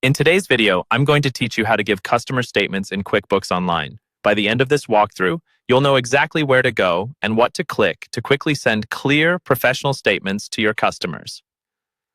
In today's video, I'm going to teach you how to give customer statements in QuickBooks Online. By the end of this walkthrough, you'll know exactly where to go and what to click to quickly send clear, professional statements to your customers.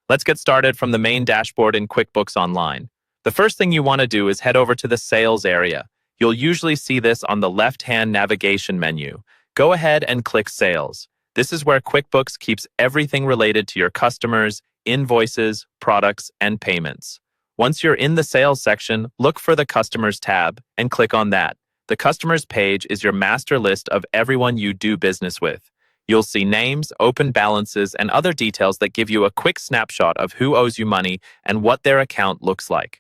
Let's get started from the main dashboard in QuickBooks Online. The first thing you want to do is head over to the Sales area. You'll usually see this on the left-hand navigation menu. Go ahead and click Sales. This is where QuickBooks keeps everything related to your customers, invoices, products, and payments. Once you're in the Sales section, look for the Customers tab and click on that. The Customers page is your master list of everyone you do business with. You'll see names, open balances, and other details that give you a quick snapshot of who owes you money and what their account looks like.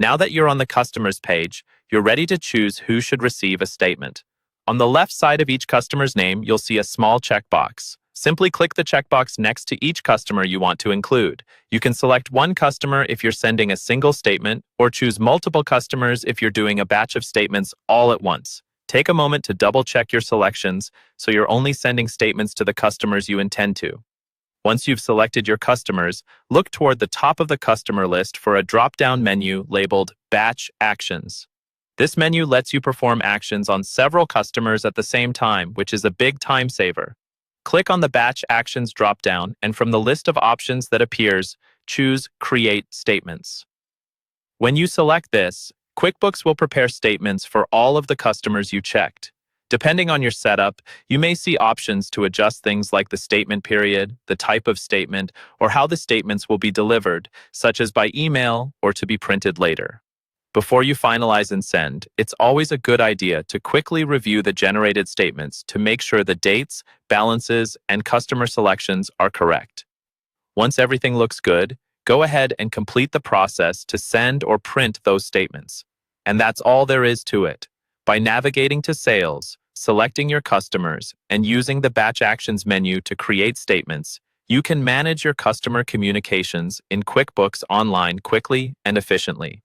Now that you're on the Customers page, you're ready to choose who should receive a statement. On the left side of each customer's name, you'll see a small checkbox. Simply click the checkbox next to each customer you want to include. You can select one customer if you're sending a single statement, or choose multiple customers if you're doing a batch of statements all at once. Take a moment to double-check your selections so you're only sending statements to the customers you intend to. Once you've selected your customers, look toward the top of the customer list for a drop-down menu labeled Batch Actions. This menu lets you perform actions on several customers at the same time, which is a big time saver. Click on the Batch Actions drop-down, and from the list of options that appears, choose Create Statements. When you select this, QuickBooks will prepare statements for all of the customers you checked. Depending on your setup, you may see options to adjust things like the statement period, the type of statement, or how the statements will be delivered, such as by email or to be printed later. Before you finalize and send, it's always a good idea to quickly review the generated statements to make sure the dates, balances, and customer selections are correct. Once everything looks good, go ahead and complete the process to send or print those statements. And that's all there is to it. By navigating to Sales, selecting your customers, and using the Batch Actions menu to create statements, you can manage your customer communications in QuickBooks Online quickly and efficiently.